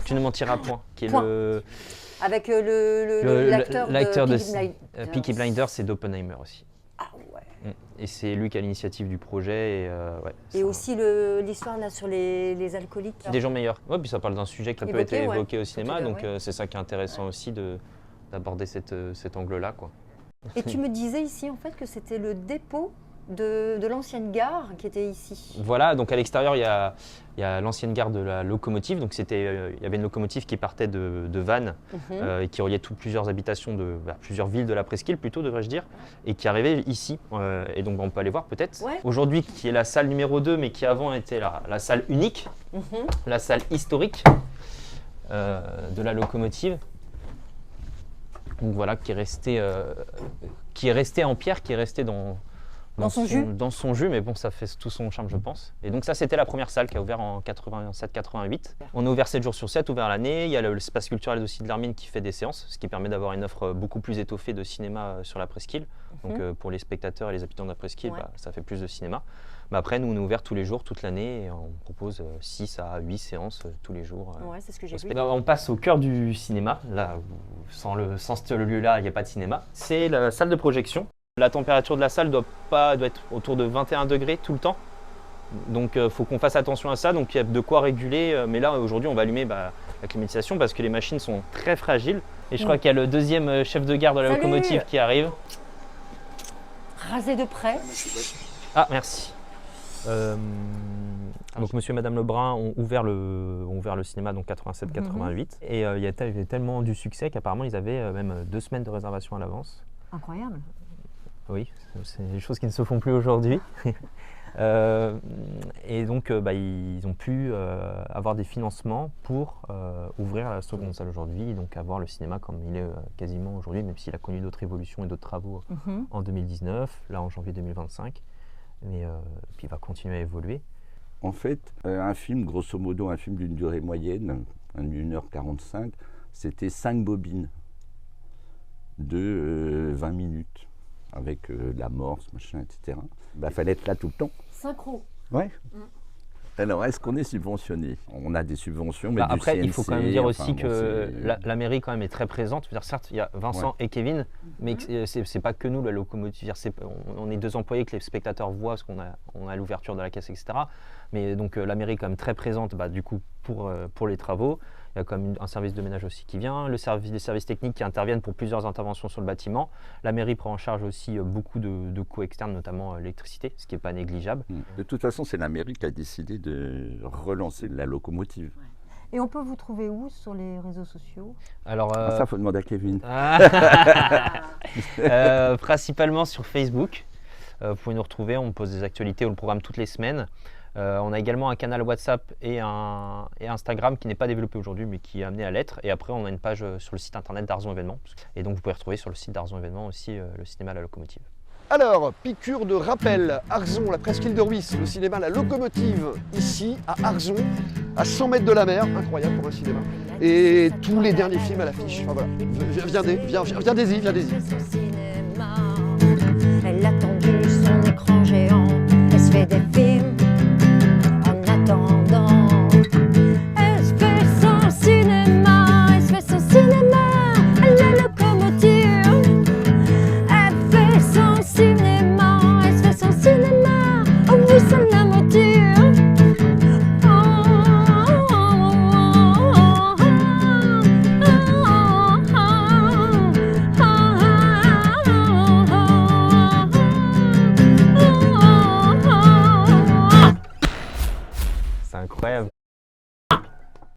Tu ne mentiras point, qui est Point. le... Avec l'acteur de Peaky Peaky Blinders, c'est d'Oppenheimer aussi. Ah ouais. Et c'est lui qui a l'initiative du projet. Et aussi l'histoire là sur les alcooliques. Des gens meilleurs. Ouais, puis ça parle d'un sujet qui a peu Évoqué, été ouais. évoqué au cinéma, Tout à donc fait, ouais. c'est ça qui est intéressant aussi d'aborder cet angle-là, quoi. Et tu me disais ici en fait que c'était le dépôt de l'ancienne gare qui était ici. Voilà, donc à l'extérieur, il y a l'ancienne gare de la locomotive. Donc il y avait une locomotive qui partait de Vannes et qui reliait plusieurs habitations plusieurs villes de la presqu'île, plutôt devrais-je dire, et qui arrivait ici. Et donc on peut aller voir peut-être. Ouais. Aujourd'hui, qui est la salle numéro 2, mais qui avant était la salle unique, la salle historique de la locomotive. Donc voilà, qui est resté en pierre, qui est resté dans son jus, mais bon, ça fait tout son charme, je pense. Et donc ça, c'était la première salle qui a ouvert en 87-88. On est ouvert 7 jours sur 7, ouvert l'année. Il y a l'espace culturel aussi de l'Hermine qui fait des séances, ce qui permet d'avoir une offre beaucoup plus étoffée de cinéma sur la presqu'île. Donc pour les spectateurs et les habitants de la presqu'île, ça fait plus de cinéma. Mais après, nous, on est ouvert tous les jours, toute l'année, et on propose 6 à 8 séances tous les jours. Ouais, c'est ce que j'ai vu. On passe au cœur du cinéma. Là, sans ce lieu-là, il n'y a pas de cinéma. C'est la salle de projection. La température de la salle doit être autour de 21 degrés tout le temps. Donc il faut qu'on fasse attention à ça. Donc il y a de quoi réguler. Mais là, aujourd'hui, on va allumer la climatisation parce que les machines sont très fragiles. Et je crois qu'il y a le deuxième chef de gare de la locomotive qui arrive. Rasé de près. Ah, merci. Donc monsieur et madame Lebrun ont ouvert le cinéma donc 87-88. Et il y avait tellement du succès qu'apparemment ils avaient même 2 semaines de réservation à l'avance. Incroyable. Oui, c'est des choses qui ne se font plus aujourd'hui. Et donc, ils ont pu avoir des financements pour ouvrir la seconde salle aujourd'hui, donc avoir le cinéma comme il est quasiment aujourd'hui, même s'il a connu d'autres évolutions et d'autres travaux en 2019, là en janvier 2025. Mais puis il va continuer à évoluer. En fait, un film, grosso modo, un film d'une durée moyenne, 1h45, c'était 5 bobines de 20 minutes. Avec l'amorce, machin, etc. Fallait être là tout le temps. Synchro. Ouais. Alors, est-ce qu'on est subventionné? On a des subventions, mais du après, CNC, il faut quand même dire aussi que la mairie quand même est très présente. Certes, il y a Vincent et Kevin, mais c'est pas que nous, la locomotive. On est 2 employés que les spectateurs voient parce qu'on a l'ouverture de la caisse, etc. Mais donc la mairie est quand même très présente du coup, pour les travaux. Il y a quand même un service de ménage aussi qui vient, les services techniques qui interviennent pour plusieurs interventions sur le bâtiment. La mairie prend en charge aussi beaucoup de coûts externes, notamment l'électricité, ce qui n'est pas négligeable. De toute façon, c'est la mairie qui a décidé de relancer la locomotive. Et on peut vous trouver où sur les réseaux sociaux? Alors, ça, il faut demander à Kevin. Principalement sur Facebook. Vous pouvez nous retrouver, on pose des actualités ou le programme toutes les semaines. On a également un canal WhatsApp et Instagram qui n'est pas développé aujourd'hui mais qui est amené à l'être. Et après, on a une page sur le site internet d'Arzon Événements. Et donc, vous pouvez retrouver sur le site d'Arzon Événements aussi le cinéma La Locomotive. Alors, piqûre de rappel, Arzon, la presqu'île de Ruisse, le cinéma La Locomotive, ici à Arzon, à 100 mètres de la mer, incroyable pour un cinéma. Et tous les derniers films à l'affiche. Enfin, voilà. Viens-y. Elle a tendu son écran géant, elle se fait des films.